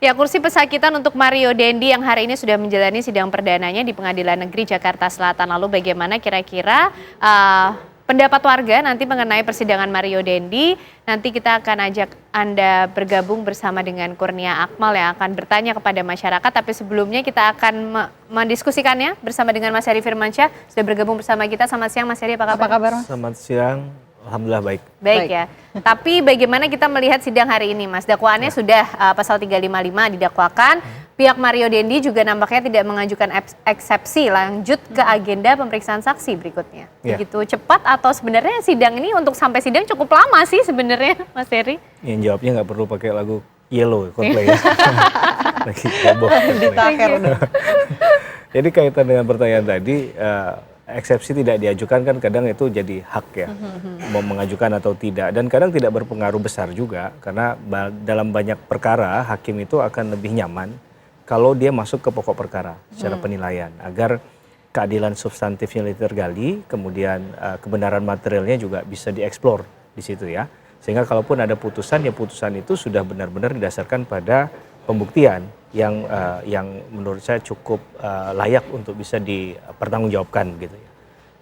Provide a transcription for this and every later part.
Ya, kursi pesakitan untuk Mario Dendi yang hari ini sudah menjalani sidang perdananya di Pengadilan Negeri Jakarta Selatan. Lalu bagaimana kira-kira pendapat warga nanti mengenai persidangan Mario Dendi? Nanti kita akan ajak Anda bergabung bersama dengan Kurnia Akmal yang akan bertanya kepada masyarakat. Tapi sebelumnya kita akan mendiskusikannya bersama dengan Mas Heri Firmansyah. Sudah bergabung bersama kita. Selamat siang Mas Heri, apa kabar? Apa kabar, Mas? Selamat siang, alhamdulillah baik. Baik ya. Tapi bagaimana kita melihat sidang hari ini, Mas? Dakwaannya sudah pasal 355 didakwakan. Pihak Mario Dendi juga nampaknya tidak mengajukan eksepsi. Lanjut ke agenda pemeriksaan saksi berikutnya. Begitu cepat atau sebenarnya sidang ini untuk sampai sidang cukup lama sih sebenarnya, Mas Heri? Yang jawabnya nggak perlu pakai lagu Yellow, Coldplay ya. Lagi heboh. Jadi kaitan dengan pertanyaan tadi, eksepsi tidak diajukan kan kadang itu jadi hak ya, mau mengajukan atau tidak. Dan kadang tidak berpengaruh besar juga, karena dalam banyak perkara hakim itu akan lebih nyaman kalau dia masuk ke pokok perkara secara penilaian. Agar keadilan substantifnya tergali, kemudian kebenaran materialnya juga bisa dieksplor di situ ya. Sehingga kalaupun ada putusan, ya putusan itu sudah benar-benar didasarkan pada pembuktian yang menurut saya cukup layak untuk bisa dipertanggungjawabkan gitu ya.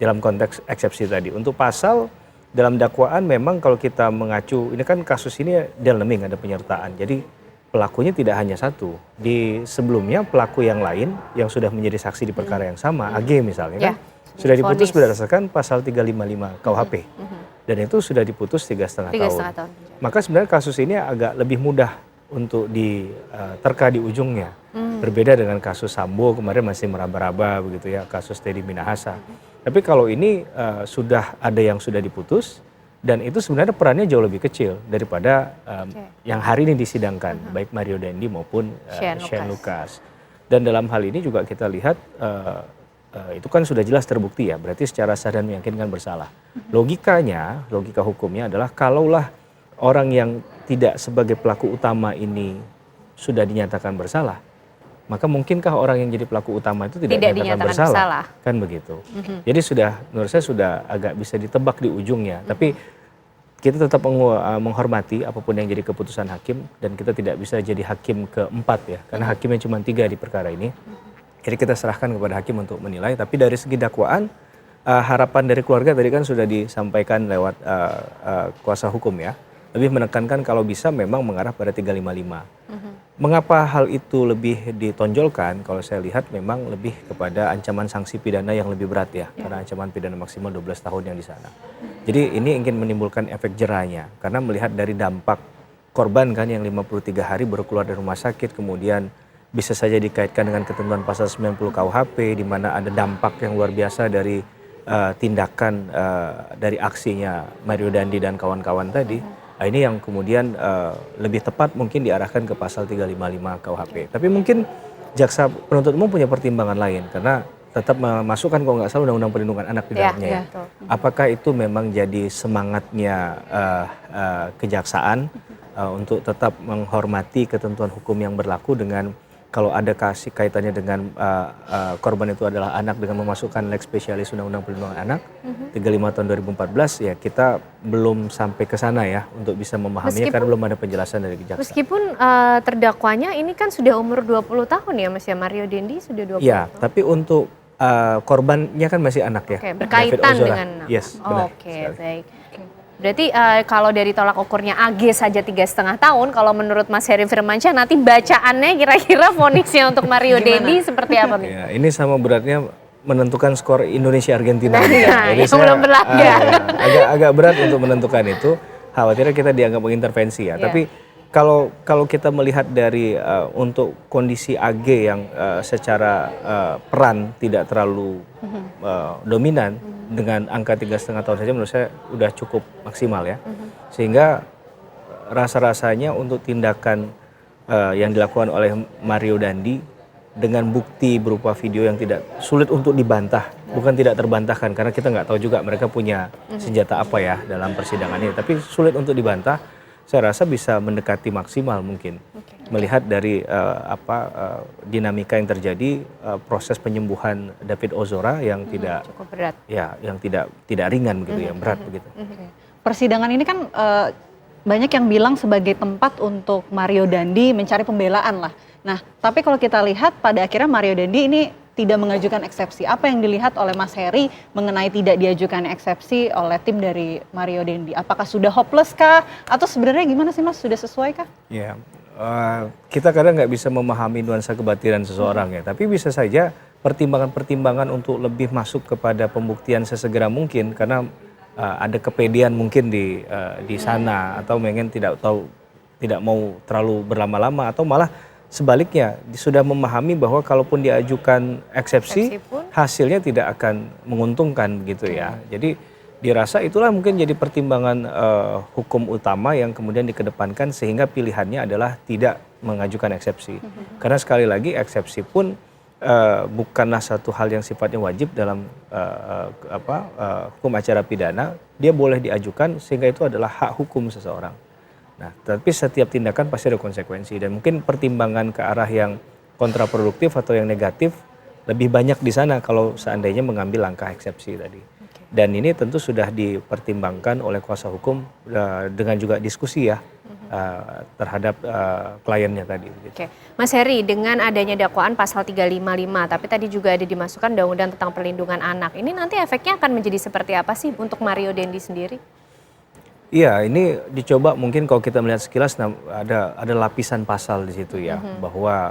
Dalam konteks eksepsi tadi. Untuk pasal dalam dakwaan memang kalau kita mengacu, ini kan kasus ini dalaming ada penyertaan. Jadi pelakunya tidak hanya satu. Di sebelumnya pelaku yang lain yang sudah menjadi saksi di perkara yang sama, AG misalnya kan, sudah diputus berdasarkan pasal 355 KUHP. Dan itu sudah diputus 3,5 tahun. Maka sebenarnya kasus ini agak lebih mudah untuk diterka di ujungnya. Berbeda dengan kasus Sambo kemarin masih meraba-raba begitu ya, kasus Teddy Minahasa. Tapi kalau ini sudah ada yang sudah diputus dan itu sebenarnya perannya jauh lebih kecil daripada yang hari ini disidangkan, baik Mario Dendi maupun Shane Lucas. Dan dalam hal ini juga kita lihat itu kan sudah jelas terbukti ya, berarti secara sah dan meyakinkan bersalah. Logikanya, logika hukumnya adalah kalaulah orang yang tidak sebagai pelaku utama ini sudah dinyatakan bersalah, maka mungkinkah orang yang jadi pelaku utama itu tidak dinyatakan bersalah? Kan begitu. Jadi sudah, menurut saya sudah agak bisa ditebak di ujungnya. Tapi kita tetap menghormati apapun yang jadi keputusan hakim, dan kita tidak bisa jadi hakim keempat ya, karena hakimnya cuma 3 di perkara ini. Jadi kita serahkan kepada hakim untuk menilai. Tapi dari segi dakwaan, harapan dari keluarga tadi kan sudah disampaikan lewat kuasa hukum ya. Lebih menekankan kalau bisa memang mengarah pada 355. Mengapa hal itu lebih ditonjolkan? Kalau saya lihat memang lebih kepada ancaman sanksi pidana yang lebih berat ya. Karena ancaman pidana maksimal 12 tahun yang di sana. Jadi ini ingin menimbulkan efek jerahnya. Karena melihat dari dampak korban kan yang 53 hari baru keluar dari rumah sakit, kemudian bisa saja dikaitkan dengan ketentuan pasal 90 KUHP, di mana ada dampak yang luar biasa dari tindakan dari aksinya Mario Dendi dan kawan-kawan tadi. Nah, ini yang kemudian lebih tepat mungkin diarahkan ke pasal 355 KUHP. Tapi mungkin jaksa penuntut umum punya pertimbangan lain, karena tetap memasukkan kalau nggak salah Undang-Undang Perlindungan Anak di dalamnya ya. Apakah itu memang jadi semangatnya kejaksaan untuk tetap menghormati ketentuan hukum yang berlaku, dengan kalau ada kaitannya dengan korban itu adalah anak, dengan memasukkan lex specialis Undang-Undang Perlindungan Anak 35 tahun 2014, ya kita belum sampai ke sana ya untuk bisa memahaminya, karena belum ada penjelasan dari kejaksaan. Meskipun terdakwanya ini kan sudah umur 20 tahun ya Mas ya, Mario Dendi sudah 20 ya, tahun. tapi untuk korbannya kan masih anak ya. Berkaitan dengan anak. Yes, benar. Baik. Berarti kalau dari tolak ukurnya AG saja 3,5 tahun, kalau menurut Mas Heri Firmansyah nanti bacaannya kira-kira vonisnya untuk Mario Dendi seperti apa nih? Ya, ini sama beratnya menentukan skor Indonesia-Argentina. Jadi yang belum berlaga. Agak berat untuk menentukan itu, khawatirnya kita dianggap mengintervensi ya. Tapi kalau kita melihat dari untuk kondisi AG yang secara peran tidak terlalu dominan, dengan angka 3,5 tahun saja menurut saya udah cukup maksimal ya. Sehingga rasa-rasanya untuk tindakan yang dilakukan oleh Mario Dendi dengan bukti berupa video yang tidak sulit untuk dibantah, bukan tidak terbantahkan, karena kita nggak tahu juga mereka punya senjata apa ya dalam persidangan ini, tapi sulit untuk dibantah. Saya rasa bisa mendekati maksimal mungkin. Melihat dari dinamika yang terjadi, proses penyembuhan David Ozora yang tidak cukup berat. Ya, yang tidak ringan begitu, yang berat begitu. Persidangan ini kan banyak yang bilang sebagai tempat untuk Mario Dandi mencari pembelaan lah. Nah, tapi kalau kita lihat pada akhirnya Mario Dandi ini tidak mengajukan eksepsi. Apa yang dilihat oleh Mas Heri mengenai tidak diajukan eksepsi oleh tim dari Mario Dandi? Apakah sudah hopeless kah? Atau sebenarnya gimana sih Mas? Sudah sesuai kah? Ya, kita kadang nggak bisa memahami nuansa kebatinan seseorang ya, tapi bisa saja pertimbangan-pertimbangan untuk lebih masuk kepada pembuktian sesegera mungkin karena ada kepedean mungkin di sana atau mungkin tidak mau terlalu berlama-lama atau malah sebaliknya sudah memahami bahwa kalaupun diajukan eksepsi hasilnya tidak akan menguntungkan gitu ya. Jadi dirasa itulah mungkin jadi pertimbangan hukum utama yang kemudian dikedepankan sehingga pilihannya adalah tidak mengajukan eksepsi. Karena sekali lagi eksepsi pun bukanlah satu hal yang sifatnya wajib dalam hukum acara pidana, dia boleh diajukan sehingga itu adalah hak hukum seseorang. Nah, tapi setiap tindakan pasti ada konsekuensi dan mungkin pertimbangan ke arah yang kontraproduktif atau yang negatif lebih banyak di sana kalau seandainya mengambil langkah eksepsi tadi. Dan ini tentu sudah dipertimbangkan oleh kuasa hukum dengan juga diskusi ya terhadap kliennya tadi. Oke, Mas Heri, dengan adanya dakwaan pasal 355, tapi tadi juga ada dimasukkan undang-undang tentang perlindungan anak. Ini nanti efeknya akan menjadi seperti apa sih untuk Mario Dandi sendiri? Iya, ini dicoba mungkin kalau kita melihat sekilas ada lapisan pasal di situ ya, bahwa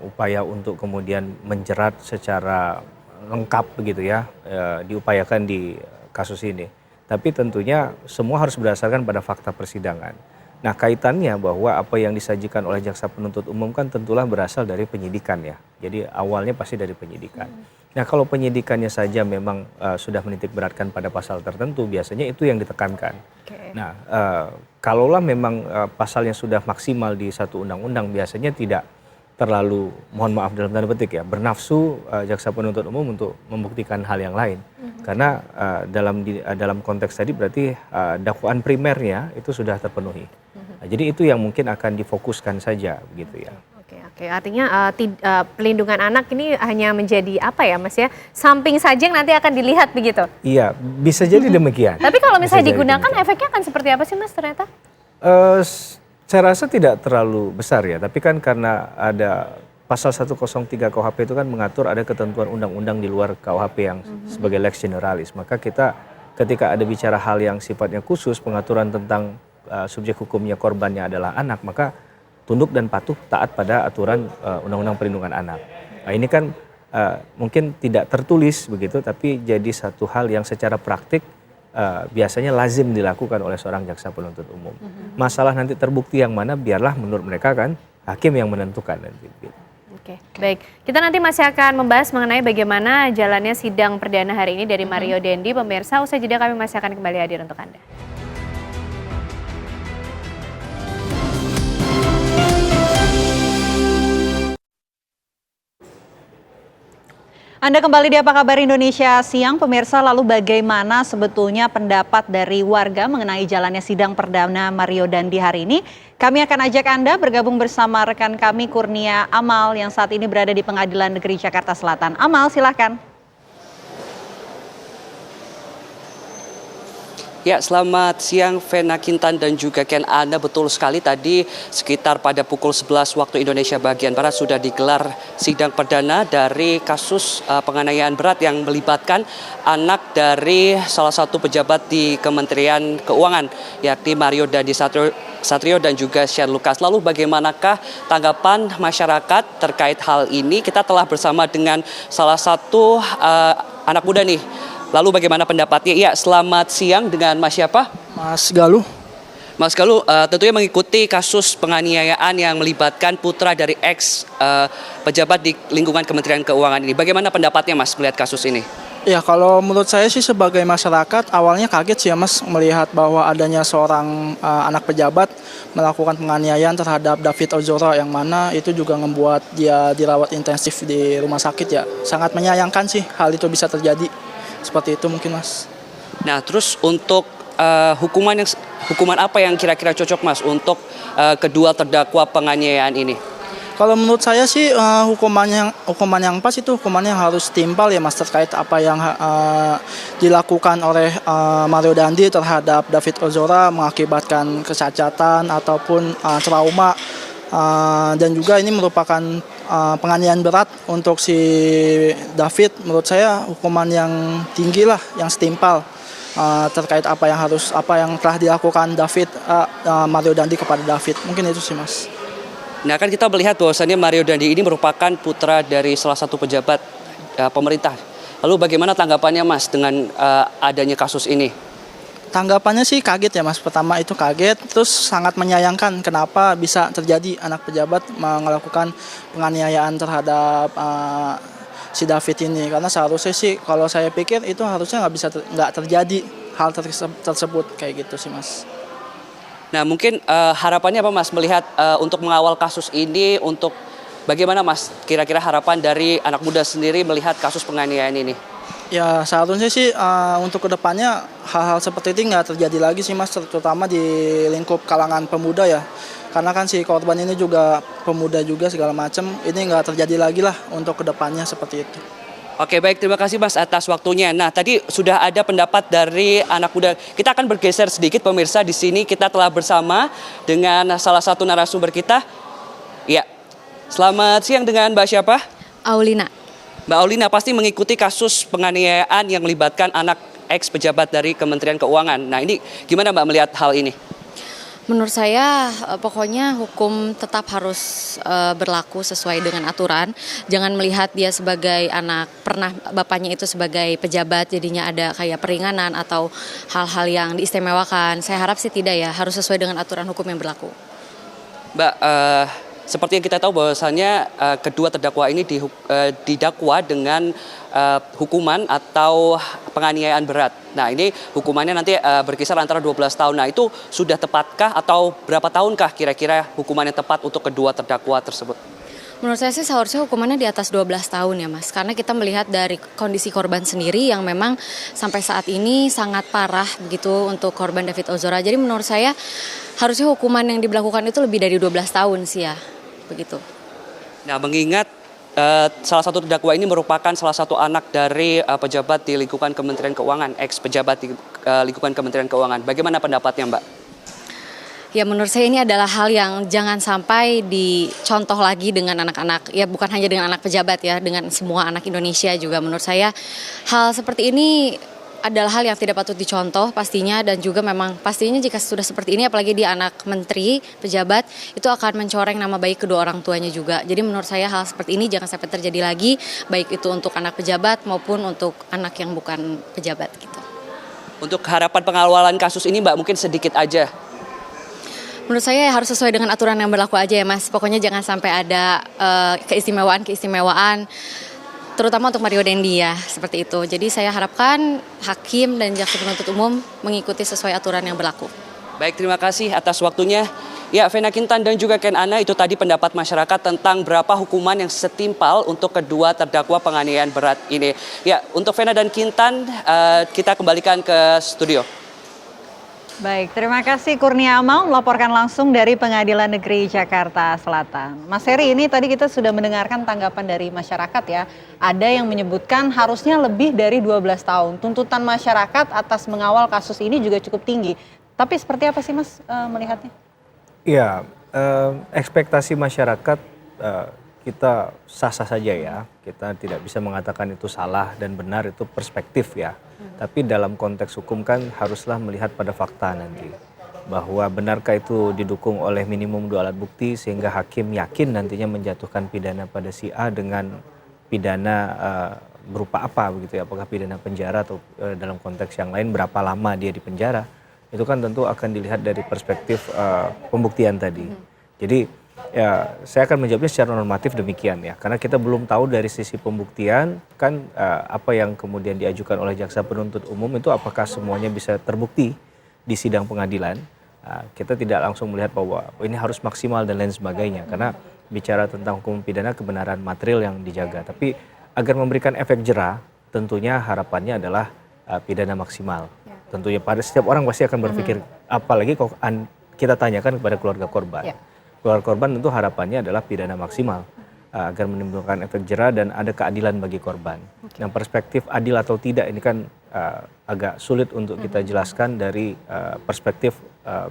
upaya untuk kemudian menjerat secara lengkap begitu ya, diupayakan di kasus ini. Tapi tentunya semua harus berdasarkan pada fakta persidangan. Nah, kaitannya bahwa apa yang disajikan oleh jaksa penuntut umum kan tentulah berasal dari penyidikan ya. Jadi awalnya pasti dari penyidikan. Nah, kalau penyidikannya saja memang sudah menitik beratkan pada pasal tertentu, biasanya itu yang ditekankan. Nah, kalaulah memang pasalnya sudah maksimal di satu undang-undang, biasanya tidak terlalu, mohon maaf dalam tanda petik ya, bernafsu jaksa penuntut umum untuk membuktikan hal yang lain. Karena dalam konteks tadi berarti dakwaan primernya itu sudah terpenuhi. Nah, jadi itu yang mungkin akan difokuskan saja begitu ya. Oke, artinya pelindungan anak ini hanya menjadi apa ya Mas ya, samping saja yang nanti akan dilihat begitu? Iya, bisa jadi demikian. Tapi kalau misalnya digunakan efeknya akan seperti apa sih Mas ternyata? Saya rasa tidak terlalu besar ya, tapi kan karena ada pasal 103 KUHP itu kan mengatur ada ketentuan undang-undang di luar KUHP yang sebagai lex generalis. Maka kita ketika ada bicara hal yang sifatnya khusus, pengaturan tentang subjek hukumnya korbannya adalah anak, maka tunduk dan patuh taat pada aturan Undang-Undang Perlindungan Anak. Nah, ini kan mungkin tidak tertulis begitu, tapi jadi satu hal yang secara praktik biasanya lazim dilakukan oleh seorang jaksa penuntut umum. Masalah nanti terbukti yang mana biarlah menurut mereka kan hakim yang menentukan nanti. Oke, baik. Kita nanti masih akan membahas mengenai bagaimana jalannya sidang perdana hari ini dari Mario Dandi. Pemirsa, usai jeda kami masih akan kembali hadir untuk Anda. Anda kembali di Apa Kabar Indonesia Siang, pemirsa. Lalu bagaimana sebetulnya pendapat dari warga mengenai jalannya sidang perdana Mario Dandi hari ini? Kami akan ajak Anda bergabung bersama rekan kami Kurnia Amal yang saat ini berada di Pengadilan Negeri Jakarta Selatan. Amal, silahkan. Ya, selamat siang Vena Kintan dan juga Ken. Anda betul sekali tadi sekitar pada pukul 11 waktu Indonesia bagian Barat sudah digelar sidang perdana dari kasus penganiayaan berat yang melibatkan anak dari salah satu pejabat di Kementerian Keuangan, yakni Mario Dandi Satrio dan juga Shane Lucas. Lalu bagaimanakah tanggapan masyarakat terkait hal ini? Kita telah bersama dengan salah satu anak muda nih. Lalu bagaimana pendapatnya? Ya, selamat siang dengan Mas siapa? Mas Galuh. Mas Galuh, tentunya mengikuti kasus penganiayaan yang melibatkan putra dari ex pejabat di lingkungan Kementerian Keuangan ini. Bagaimana pendapatnya Mas melihat kasus ini? Ya, kalau menurut saya sih sebagai masyarakat awalnya kaget sih ya Mas melihat bahwa adanya seorang anak pejabat melakukan penganiayaan terhadap David Ozora yang mana itu juga membuat dia dirawat intensif di rumah sakit ya. Sangat menyayangkan sih hal itu bisa terjadi. Seperti itu mungkin Mas. Nah, terus untuk hukuman apa yang kira-kira cocok Mas untuk kedua terdakwa penganiayaan ini? Kalau menurut saya sih hukuman yang pas itu hukuman yang harus timpal ya Mas, terkait apa yang dilakukan oleh Mario Dandi terhadap David Ozora mengakibatkan kesacatan ataupun trauma. Dan juga ini merupakan penganiayaan berat untuk si David. Menurut saya hukuman yang tinggi lah, yang setimpal terkait apa yang telah dilakukan Mario Dandi kepada David. Mungkin itu sih Mas. Nah, kan kita melihat bahwasannya Mario Dandi ini merupakan putra dari salah satu pejabat pemerintah. Lalu bagaimana tanggapannya Mas dengan adanya kasus ini? Tanggapannya sih kaget ya Mas. Pertama itu kaget, terus sangat menyayangkan kenapa bisa terjadi anak pejabat melakukan penganiayaan terhadap si David ini. Karena seharusnya sih kalau saya pikir itu harusnya nggak terjadi hal tersebut kayak gitu sih Mas. Nah, mungkin harapannya apa Mas melihat untuk mengawal kasus ini, untuk bagaimana Mas kira-kira harapan dari anak muda sendiri melihat kasus penganiayaan ini? Ya seharusnya sih untuk kedepannya hal-hal seperti ini nggak terjadi lagi sih Mas, terutama di lingkup kalangan pemuda ya. Karena kan si korban ini juga pemuda juga segala macam, ini nggak terjadi lagi lah untuk kedepannya seperti itu. Oke, baik, terima kasih Mas atas waktunya. Nah, tadi sudah ada pendapat dari anak muda. Kita akan bergeser sedikit pemirsa, di sini kita telah bersama dengan salah satu narasumber kita. Ya, selamat siang dengan Mbak siapa? Aulina. Mbak Aulina pasti mengikuti kasus penganiayaan yang melibatkan anak ex pejabat dari Kementerian Keuangan. Nah, ini gimana Mbak melihat hal ini? Menurut saya pokoknya hukum tetap harus berlaku sesuai dengan aturan. Jangan melihat dia sebagai anak, pernah bapaknya itu sebagai pejabat jadinya ada kayak peringanan atau hal-hal yang diistimewakan. Saya harap sih tidak ya, harus sesuai dengan aturan hukum yang berlaku. Mbak, seperti yang kita tahu bahwasannya kedua terdakwa ini didakwa dengan hukuman atau penganiayaan berat. Nah, ini hukumannya nanti berkisar antara 12 tahun. Nah, itu sudah tepatkah atau berapa tahunkah kira-kira hukuman yang tepat untuk kedua terdakwa tersebut? Menurut saya sih seharusnya hukumannya di atas 12 tahun ya Mas. Karena kita melihat dari kondisi korban sendiri yang memang sampai saat ini sangat parah begitu untuk korban David Ozora. Jadi menurut saya harusnya hukuman yang diberlakukan itu lebih dari 12 tahun sih ya. Begitu. Nah, mengingat salah satu terdakwa ini merupakan salah satu anak dari pejabat di lingkungan Kementerian Keuangan, ex pejabat di lingkungan Kementerian Keuangan. Bagaimana pendapatnya Mbak? Ya menurut saya ini adalah hal yang jangan sampai dicontoh lagi dengan anak-anak, ya bukan hanya dengan anak pejabat ya, dengan semua anak Indonesia juga. Menurut saya hal seperti ini adalah hal yang tidak patut dicontoh pastinya, dan juga memang pastinya jika sudah seperti ini apalagi dia anak menteri, pejabat, itu akan mencoreng nama baik kedua orang tuanya juga. Jadi menurut saya hal seperti ini jangan sampai terjadi lagi, baik itu untuk anak pejabat maupun untuk anak yang bukan pejabat gitu. Untuk harapan pengawalan kasus ini Mbak mungkin sedikit aja. Menurut saya harus sesuai dengan aturan yang berlaku aja ya Mas. Pokoknya jangan sampai ada keistimewaan terutama untuk Mario Dandi ya, seperti itu. Jadi saya harapkan hakim dan jaksa penuntut umum mengikuti sesuai aturan yang berlaku. Baik, terima kasih atas waktunya. Ya, Vena Kintan dan juga Ken Ana, itu tadi pendapat masyarakat tentang berapa hukuman yang setimpal untuk kedua terdakwa penganiayaan berat ini. Ya, untuk Vena dan Kintan, kita kembalikan ke studio. Baik, terima kasih Kurnia Amal melaporkan langsung dari Pengadilan Negeri Jakarta Selatan. Mas Heri, ini tadi kita sudah mendengarkan tanggapan dari masyarakat ya. Ada yang menyebutkan harusnya lebih dari 12 tahun. Tuntutan masyarakat atas mengawal kasus ini juga cukup tinggi. Tapi seperti apa sih Mas melihatnya? Iya, ekspektasi masyarakat kita sah-sah saja ya. Kita tidak bisa mengatakan itu salah dan benar, itu perspektif ya. Tapi dalam konteks hukum kan haruslah melihat pada fakta nanti. Bahwa benarkah itu didukung oleh minimum 2 alat bukti sehingga hakim yakin nantinya menjatuhkan pidana pada si A dengan pidana berupa apa begitu ya. Apakah pidana penjara atau dalam konteks yang lain berapa lama dia di penjara. Itu kan tentu akan dilihat dari perspektif pembuktian tadi. Jadi ya, saya akan menjawabnya secara normatif demikian ya, karena kita belum tahu dari sisi pembuktian kan apa yang kemudian diajukan oleh jaksa penuntut umum itu apakah semuanya bisa terbukti di sidang pengadilan. Kita tidak langsung melihat bahwa ini harus maksimal dan lain sebagainya, karena bicara tentang hukum pidana kebenaran material yang dijaga. Tapi agar memberikan efek jera, tentunya harapannya adalah pidana maksimal. Tentunya pada setiap orang pasti akan berpikir, apalagi kalau kita tanyakan kepada keluarga korban. keluarga korban tentu harapannya adalah pidana maksimal agar menimbulkan efek jera dan ada keadilan bagi korban. Nah, perspektif adil atau tidak ini kan agak sulit untuk kita jelaskan dari perspektif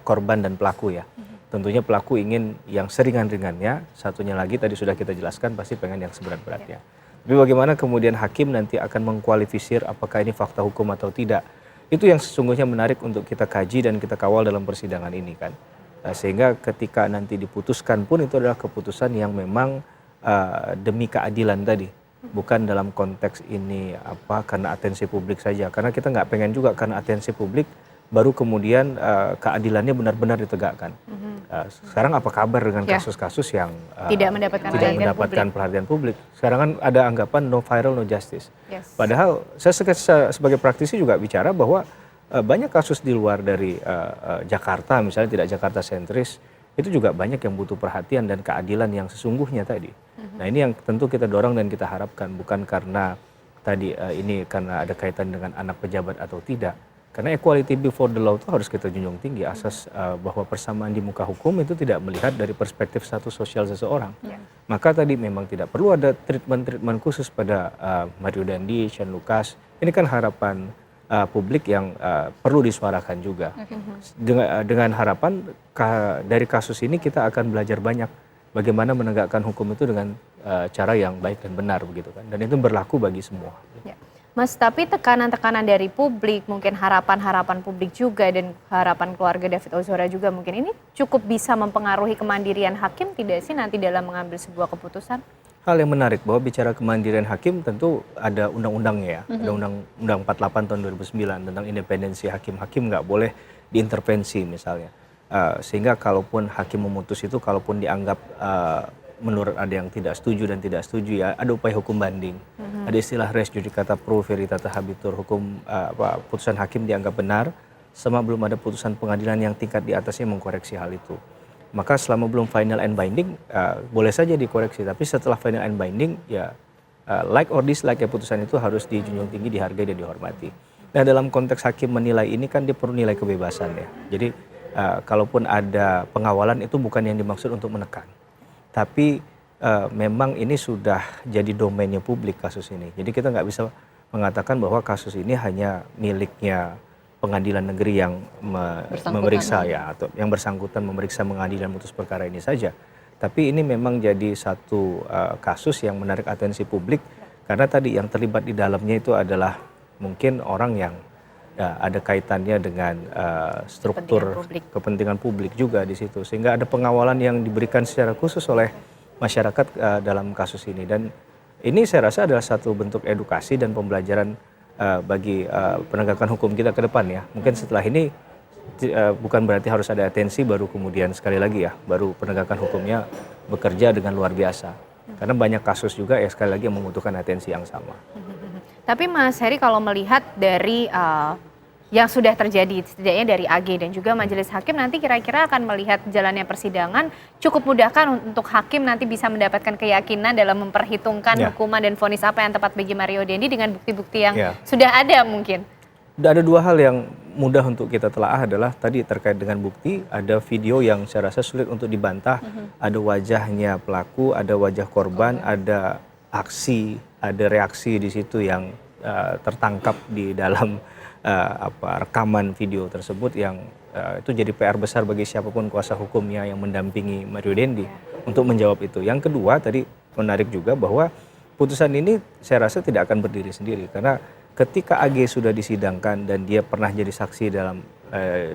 korban dan pelaku ya. Tentunya pelaku ingin yang seringan-ringannya, satunya lagi tadi sudah kita jelaskan pasti pengen yang seberat-beratnya. Tapi bagaimana kemudian hakim nanti akan mengkualifisir apakah ini fakta hukum atau tidak. Itu yang sesungguhnya menarik untuk kita kaji dan kita kawal dalam persidangan ini kan. Sehingga ketika nanti diputuskan pun itu adalah keputusan yang memang demi keadilan tadi. Bukan dalam konteks ini karena atensi publik saja. Karena kita nggak pengen juga karena atensi publik baru kemudian keadilannya benar-benar ditegakkan. Sekarang apa kabar dengan kasus-kasus yang tidak mendapatkan perhatian publik? Sekarang kan ada anggapan no viral no justice. Padahal saya sebagai praktisi juga bicara bahwa banyak kasus di luar dari Jakarta, misalnya tidak Jakarta sentris, itu juga banyak yang butuh perhatian dan keadilan yang sesungguhnya tadi. Nah, ini yang tentu kita dorong dan kita harapkan, bukan karena tadi ini karena ada kaitan dengan anak pejabat atau tidak. Karena equality before the law itu harus kita junjung tinggi, asas bahwa persamaan di muka hukum itu tidak melihat dari perspektif status sosial seseorang. Maka tadi memang tidak perlu ada treatment khusus pada Mario Dandi, Shane Lucas. Ini kan harapan publik yang perlu disuarakan juga. Dengan harapan dari kasus ini kita akan belajar banyak bagaimana menegakkan hukum itu dengan cara yang baik dan benar begitu kan. Dan itu berlaku bagi semua. Mas, tapi tekanan-tekanan dari publik, mungkin harapan-harapan publik juga dan harapan keluarga David Ozora juga mungkin ini cukup bisa mempengaruhi kemandirian hakim tidak sih nanti dalam mengambil sebuah keputusan? Hal yang menarik bahwa bicara kemandirian hakim tentu ada undang-undangnya ya. Ada Undang 48 tahun 2009 tentang independensi hakim. Hakim nggak boleh diintervensi misalnya. Sehingga kalaupun hakim memutus itu, kalaupun dianggap menurut ada yang tidak setuju dan tidak setuju ya ada upaya hukum banding. Ada istilah res judicata pro veritate habetur, hukum putusan hakim dianggap benar sama belum ada putusan pengadilan yang tingkat di atasnya mengkoreksi hal itu. Maka selama belum final and binding boleh saja dikoreksi, tapi setelah final and binding ya like or dislike ya putusan itu harus dijunjung tinggi, dihargai dan dihormati. Nah, dalam konteks hakim menilai ini kan dia perlu nilai kebebasan ya. Jadi kalaupun ada pengawalan itu bukan yang dimaksud untuk menekan. Tapi memang ini sudah jadi domainnya publik kasus ini. Jadi kita nggak bisa mengatakan bahwa kasus ini hanya miliknya pengadilan negeri yang memeriksa ya, atau yang bersangkutan memeriksa mengadili dan memutus perkara ini saja. Tapi ini memang jadi satu kasus yang menarik atensi publik karena tadi yang terlibat di dalamnya itu adalah mungkin orang yang ada kaitannya dengan struktur kepentingan publik juga di situ, sehingga ada pengawalan yang diberikan secara khusus oleh masyarakat dalam kasus ini. Dan ini saya rasa adalah satu bentuk edukasi dan pembelajaran bagi penegakan hukum kita ke depan ya. Mungkin setelah ini bukan berarti harus ada atensi baru kemudian sekali lagi ya baru penegakan hukumnya bekerja dengan luar biasa. Karena banyak kasus juga ya sekali lagi yang membutuhkan atensi yang sama. Tapi Mas Heri kalau melihat dari yang sudah terjadi setidaknya dari AG dan juga majelis hakim nanti kira-kira akan melihat jalannya persidangan cukup mudahkan untuk hakim nanti bisa mendapatkan keyakinan dalam memperhitungkan hukuman dan vonis apa yang tepat bagi Mario Dendi dengan bukti-bukti yang sudah ada mungkin. Ada dua hal yang mudah untuk kita telaah adalah tadi terkait dengan bukti, ada video yang saya rasa sulit untuk dibantah, ada wajahnya pelaku, ada wajah korban, ada aksi, ada reaksi di situ yang tertangkap di dalam rekaman video tersebut yang itu jadi PR besar bagi siapapun kuasa hukumnya yang mendampingi Mario Dendi untuk menjawab itu. Yang kedua tadi menarik juga bahwa putusan ini saya rasa tidak akan berdiri sendiri karena ketika AG sudah disidangkan dan dia pernah jadi saksi dalam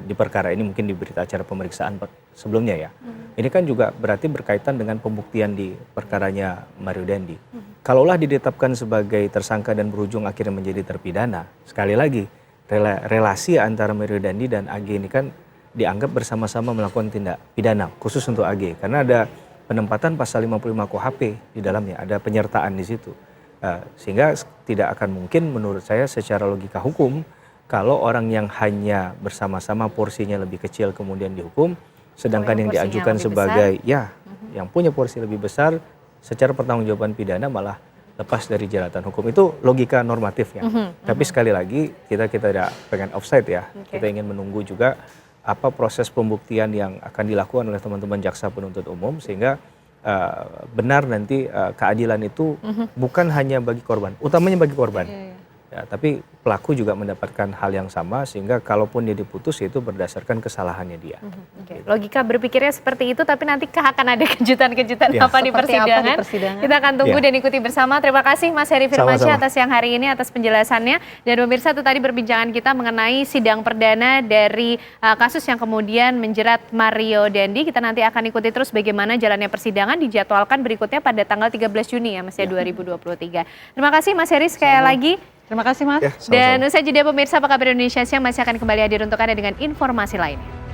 di perkara ini mungkin di berita acara pemeriksaan sebelumnya ya. Ini kan juga berarti berkaitan dengan pembuktian di perkaranya Mario Dendi. Kalaulah ditetapkan sebagai tersangka dan berujung akhirnya menjadi terpidana, sekali lagi relasi antara Mario Dendi dan AG ini kan dianggap bersama-sama melakukan tindak pidana khusus untuk AG karena ada penempatan pasal 55 KUHP di dalamnya, ada penyertaan di situ. Sehingga tidak akan mungkin menurut saya secara logika hukum kalau orang yang hanya bersama-sama porsinya lebih kecil kemudian dihukum, sedangkan yang diajukan sebagai yang punya porsi lebih besar secara pertanggungjawaban pidana malah lepas dari jeratan hukum. Itu logika normatifnya. Tapi sekali lagi kita tidak pengen offside ya. Kita ingin menunggu juga apa proses pembuktian yang akan dilakukan oleh teman-teman jaksa penuntut umum sehingga benar nanti keadilan itu bukan hanya bagi korban, utamanya bagi korban. Ya, tapi pelaku juga mendapatkan hal yang sama sehingga kalaupun dia diputus itu berdasarkan kesalahannya dia. Oke. Logika berpikirnya seperti itu, tapi nanti akan ada kejutan-kejutan apa di Seperti apa di persidangan? persidangan? Kita akan tunggu Ya. dan ikuti bersama. Terima kasih Mas Heri Firmansyah Sama-sama. atas yang hari ini, atas penjelasannya. Dan pemirsa, itu tadi perbincangan kita mengenai sidang perdana dari kasus yang kemudian menjerat Mario Dandi. Kita nanti akan ikuti terus bagaimana jalannya persidangan, dijadwalkan berikutnya pada tanggal 13 Juni ya Mas ya 2023. Terima kasih Mas Heri sekali lagi. Terima kasih Mas. Ya, Dan sama-sama. usai jeda pemirsa, apa kabar Indonesia Siang masih akan kembali hadir untuk Anda dengan informasi lainnya.